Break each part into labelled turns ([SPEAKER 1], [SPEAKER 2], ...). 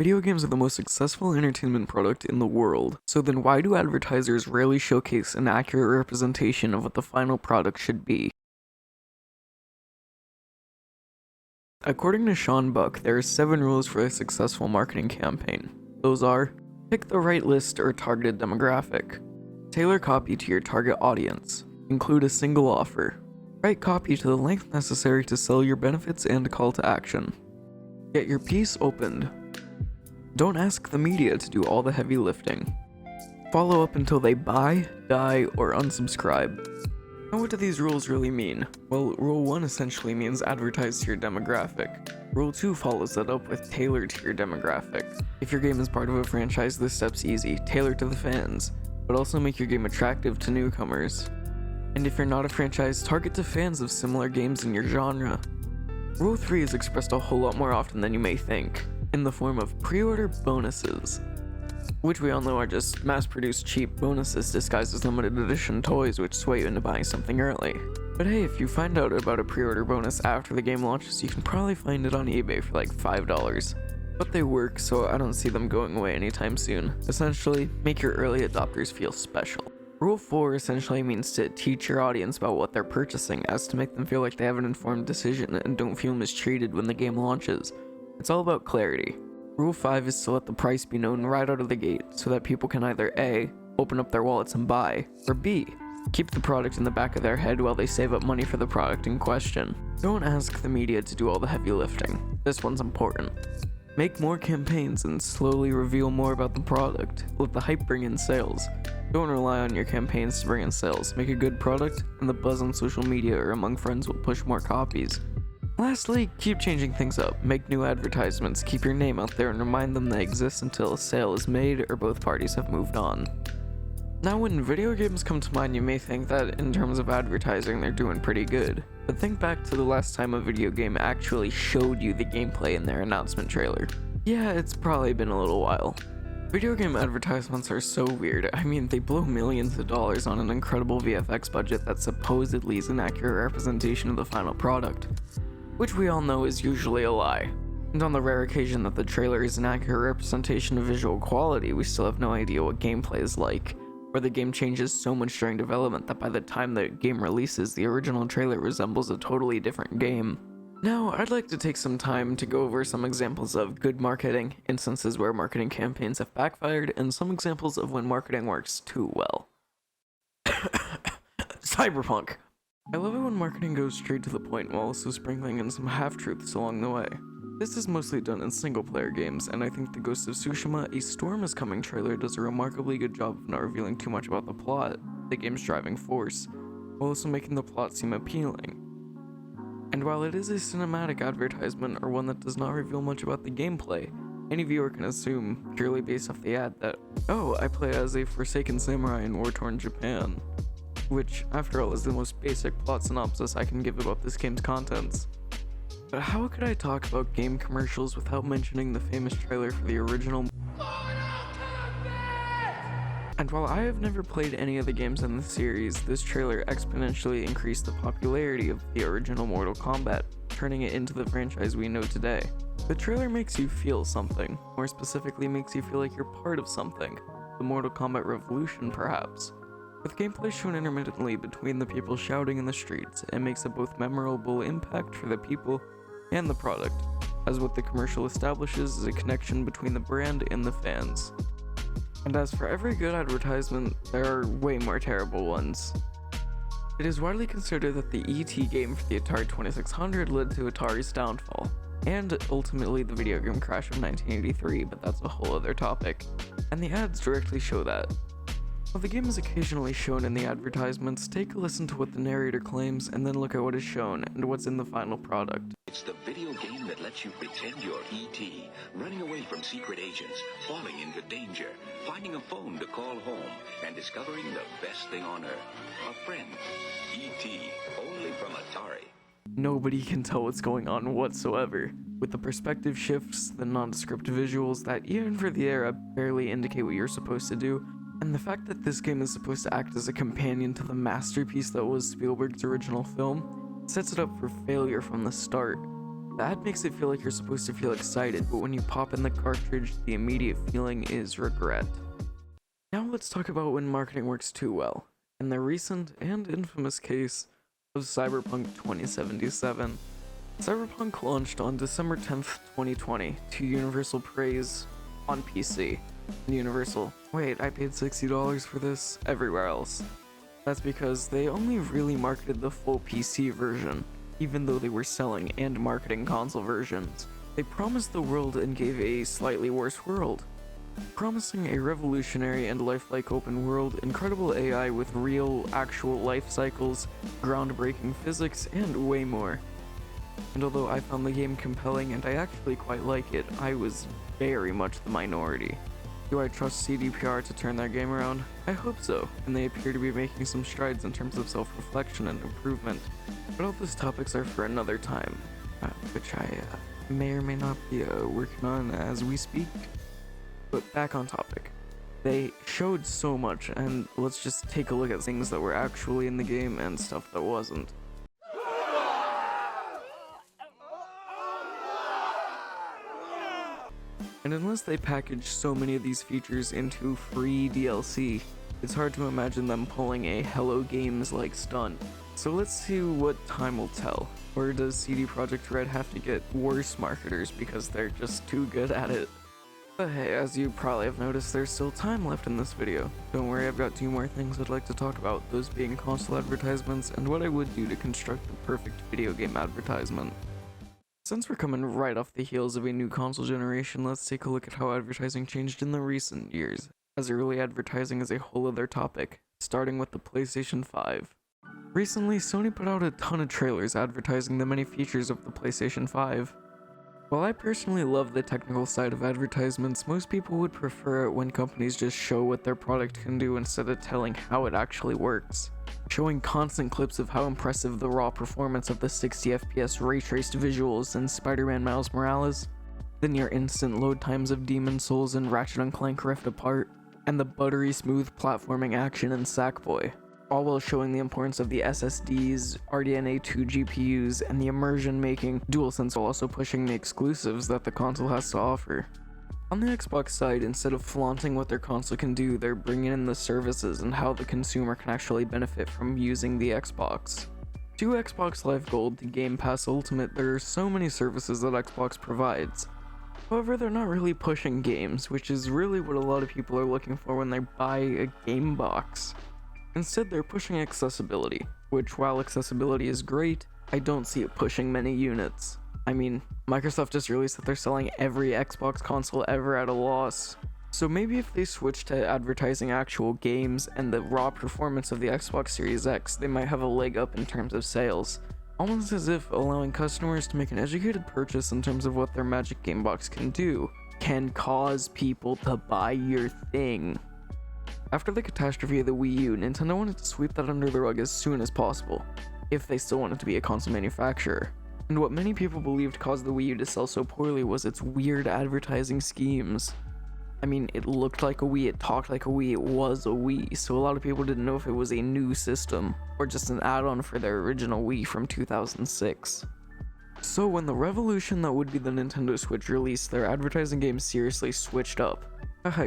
[SPEAKER 1] Video games are the most successful entertainment product in the world, so then why do advertisers rarely showcase an accurate representation of what the final product should be? According to Sean Buck, there are 7 rules for a successful marketing campaign. Those are: pick the right list or targeted demographic, tailor copy to your target audience, include a single offer, write copy to the length necessary to sell your benefits and call to action, get your piece opened. Don't ask the media to do all the heavy lifting. Follow up until they buy, die, or unsubscribe. Now, what do these rules really mean? Well, Rule 1 essentially means advertise to your demographic. Rule 2 follows that up with tailor to your demographic. If your game is part of a franchise, this step's easy. Tailor to the fans, but also make your game attractive to newcomers. And if you're not a franchise, target to fans of similar games in your genre. Rule 3 is expressed a whole lot more often than you may think, in the form of pre-order bonuses, which we all know are just mass-produced cheap bonuses disguised as limited edition toys which sway you into buying something early. But hey, if you find out about a pre-order bonus after the game launches, you can probably find it on eBay for like $5. But they work, so I don't see them going away anytime soon. Essentially, make your early adopters feel special. Rule 4 essentially means to teach your audience about what they're purchasing, as to make them feel like they have an informed decision and don't feel mistreated when the game launches. It's all about clarity. Rule 5 is to let the price be known right out of the gate, so that people can either A, open up their wallets and buy, or B, keep the product in the back of their head while they save up money for the product in question. Don't ask the media to do all the heavy lifting. This one's important. Make more campaigns and slowly reveal more about the product. Let the hype bring in sales. Don't rely on your campaigns to bring in sales. Make a good product, and the buzz on social media or among friends will push more copies. Lastly, keep changing things up. Make new advertisements, keep your name out there, and remind them they exist until a sale is made or both parties have moved on. Now, when video games come to mind, you may think that in terms of advertising, they're doing pretty good. But think back to the last time a video game actually showed you the gameplay in their announcement trailer. Yeah, it's probably been a little while. Video game advertisements are so weird. I mean, they blow millions of dollars on an incredible VFX budget that supposedly is an accurate representation of the final product, which we all know is usually a lie. And on the rare occasion that the trailer is an accurate representation of visual quality, we still have no idea what gameplay is like, or the game changes so much during development that by the time the game releases, the original trailer resembles a totally different game. Now, I'd like to take some time to go over some examples of good marketing, instances where marketing campaigns have backfired, and some examples of when marketing works too well. Cyberpunk. I love it when marketing goes straight to the point while also sprinkling in some half-truths along the way. This is mostly done in single-player games, and I think the Ghost of Tsushima: A Storm is Coming trailer does a remarkably good job of not revealing too much about the plot, the game's driving force, while also making the plot seem appealing. And while it is a cinematic advertisement or one that does not reveal much about the gameplay, any viewer can assume, purely based off the ad, that, oh, I play as a forsaken samurai in war-torn Japan. Which, after all, is the most basic plot synopsis I can give about this game's contents. But how could I talk about game commercials without mentioning the famous trailer for the original? And while I have never played any of the games in the series, this trailer exponentially increased the popularity of the original Mortal Kombat, turning it into the franchise we know today. The trailer makes you feel something, more specifically makes you feel like you're part of something, the Mortal Kombat revolution perhaps. With gameplay shown intermittently between the people shouting in the streets, it makes a both memorable impact for the people and the product, as what the commercial establishes is a connection between the brand and the fans. And as for every good advertisement, there are way more terrible ones. It is widely considered that the E.T. game for the Atari 2600 led to Atari's downfall, and ultimately the video game crash of 1983, but that's a whole other topic, and the ads directly show that. While the game is occasionally shown in the advertisements, take a listen to what the narrator claims and then look at what is shown and what's in the final product.
[SPEAKER 2] It's the video game that lets you pretend you're E.T., running away from secret agents, falling into danger, finding a phone to call home, and discovering the best thing on earth, a friend. E.T., only from Atari.
[SPEAKER 1] Nobody can tell what's going on whatsoever, with the perspective shifts, the nondescript visuals that, even for the era, barely indicate what you're supposed to do, and the fact that this game is supposed to act as a companion to the masterpiece that was Spielberg's original film sets it up for failure from the start. The ad makes it feel like you're supposed to feel excited, but when you pop in the cartridge, the immediate feeling is regret. Now let's talk about when marketing works too well, in the recent and infamous case of Cyberpunk 2077. Cyberpunk launched on December 10th, 2020 to universal praise on PC. Universal, wait, I paid $60 for this everywhere else. That's because they only really marketed the full PC version, even though they were selling and marketing console versions. They promised the world and gave a slightly worse world, promising a revolutionary and lifelike open world, incredible AI with real, actual life cycles, groundbreaking physics, and way more. And although I found the game compelling and I actually quite like it, I was very much the minority. Do I trust CDPR to turn their game around? I hope so, and they appear to be making some strides in terms of self-reflection and improvement. But all those topics are for another time, which I may or may not be working on as we speak. But back on topic. They showed so much, and let's just take a look at things that were actually in the game and stuff that wasn't. And unless they package so many of these features into free DLC, it's hard to imagine them pulling a Hello Games-like stunt. So let's see what time will tell. Or does CD Projekt Red have to get worse marketers because they're just too good at it? But hey, as you probably have noticed, there's still time left in this video. Don't worry, I've got 2 more things I'd like to talk about, those being console advertisements and what I would do to construct the perfect video game advertisement. Since we're coming right off the heels of a new console generation, let's take a look at how advertising changed in the recent years, as early advertising is a whole other topic, starting with the PlayStation 5. Recently, Sony put out a ton of trailers advertising the many features of the PlayStation 5. While I personally love the technical side of advertisements, most people would prefer it when companies just show what their product can do instead of telling how it actually works. Showing constant clips of how impressive the raw performance of the 60 FPS ray-traced visuals in Spider-Man Miles Morales, the near-instant load times of Demon's Souls and Ratchet & Clank Rift Apart, and the buttery smooth platforming action in Sackboy, all while showing the importance of the SSDs, RDNA 2 GPUs, and the immersion-making DualSense, while also pushing the exclusives that the console has to offer. On the Xbox side, instead of flaunting what their console can do, they're bringing in the services and how the consumer can actually benefit from using the Xbox. To Xbox Live Gold to Game Pass Ultimate, there are so many services that Xbox provides. However, they're not really pushing games, which is really what a lot of people are looking for when they buy a game box. Instead, they're pushing accessibility, which while accessibility is great, I don't see it pushing many units. I mean, Microsoft just released that they're selling every Xbox console ever at a loss. So maybe if they switch to advertising actual games and the raw performance of the Xbox Series X, they might have a leg up in terms of sales. Almost as if allowing customers to make an educated purchase in terms of what their Magic Game Box can do can cause people to buy your thing. After the catastrophe of the Wii U, Nintendo wanted to sweep that under the rug as soon as possible, if they still wanted to be a console manufacturer. And what many people believed caused the Wii U to sell so poorly was its weird advertising schemes. I mean, it looked like a Wii, it talked like a Wii, it was a Wii, so a lot of people didn't know if it was a new system, or just an add-on for their original Wii from 2006. So when the revolution that would be the Nintendo Switch released, their advertising game seriously switched up.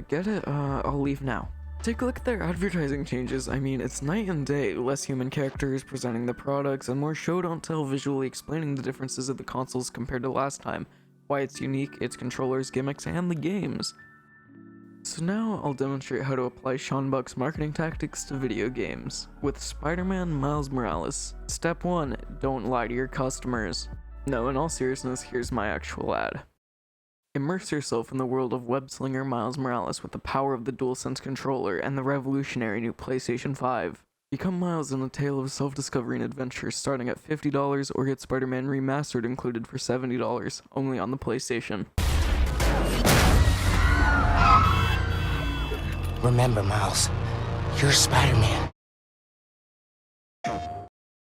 [SPEAKER 1] Get it? I'll leave now. Take a look at their advertising changes. I mean, it's night and day, less human characters presenting the products, and more show don't tell visually explaining the differences of the consoles compared to last time, why it's unique, its controllers, gimmicks, and the games. So now I'll demonstrate how to apply Sean Buck's marketing tactics to video games, with Spider-Man Miles Morales. Step 1, don't lie to your customers. No, in all seriousness, here's my actual ad. Immerse yourself in the world of web-slinger Miles Morales with the power of the DualSense controller and the revolutionary new PlayStation 5. Become Miles in a tale of self-discovery and adventure starting at $50 or get Spider-Man Remastered included for $70, only on the PlayStation.
[SPEAKER 3] Remember, Miles, you're Spider-Man.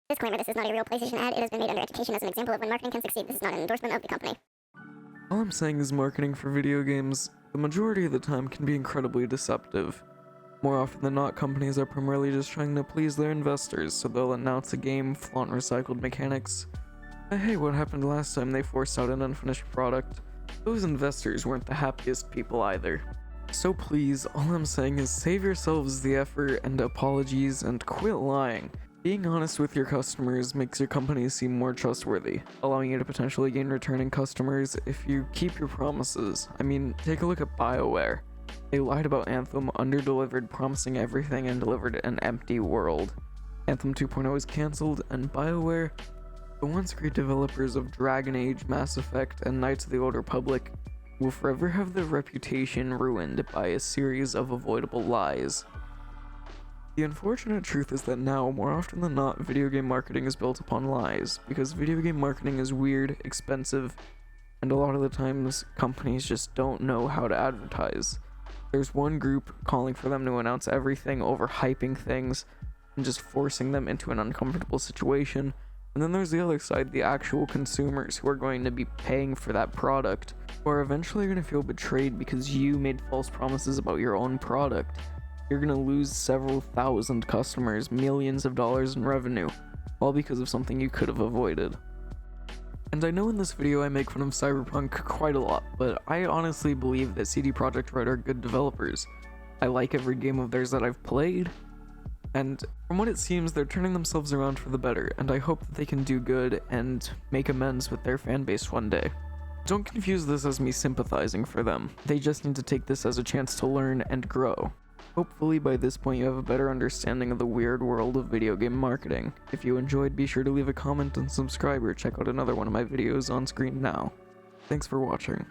[SPEAKER 4] Disclaimer, this is not a real PlayStation ad. It has been made under education as an example of when marketing can succeed. This is not an endorsement of the company.
[SPEAKER 1] All I'm saying is marketing for video games, the majority of the time, can be incredibly deceptive. More often than not, companies are primarily just trying to please their investors, so they'll announce a game, flaunt recycled mechanics, Hey, what happened last time they forced out an unfinished product? Those investors weren't the happiest people either. So please, all I'm saying is save yourselves the effort and apologies and quit lying. Being honest with your customers makes your company seem more trustworthy, allowing you to potentially gain returning customers if you keep your promises. I mean, take a look at BioWare. They lied about Anthem, under-delivered, promising everything, and delivered an empty world. Anthem 2.0 is cancelled, and BioWare, the once great developers of Dragon Age, Mass Effect, and Knights of the Old Republic, will forever have their reputation ruined by a series of avoidable lies. The unfortunate truth is that now, more often than not, video game marketing is built upon lies, because video game marketing is weird, expensive, and a lot of the times, companies just don't know how to advertise. There's one group calling for them to announce everything, overhyping things, and just forcing them into an uncomfortable situation, and then there's the other side, the actual consumers who are going to be paying for that product, who are eventually going to feel betrayed because you made false promises about your own product. You're gonna lose several thousand customers, millions of dollars in revenue, all because of something you could have avoided. And I know in this video I make fun of Cyberpunk quite a lot, but I honestly believe that CD Projekt Red are good developers. I like every game of theirs that I've played, and from what it seems, they're turning themselves around for the better, and I hope that they can do good and make amends with their fanbase one day. Don't confuse this as me sympathizing for them. They just need to take this as a chance to learn and grow. Hopefully by this point you have a better understanding of the weird world of video game marketing. If you enjoyed, be sure to leave a comment and subscribe or check out another one of my videos on screen now. Thanks for watching.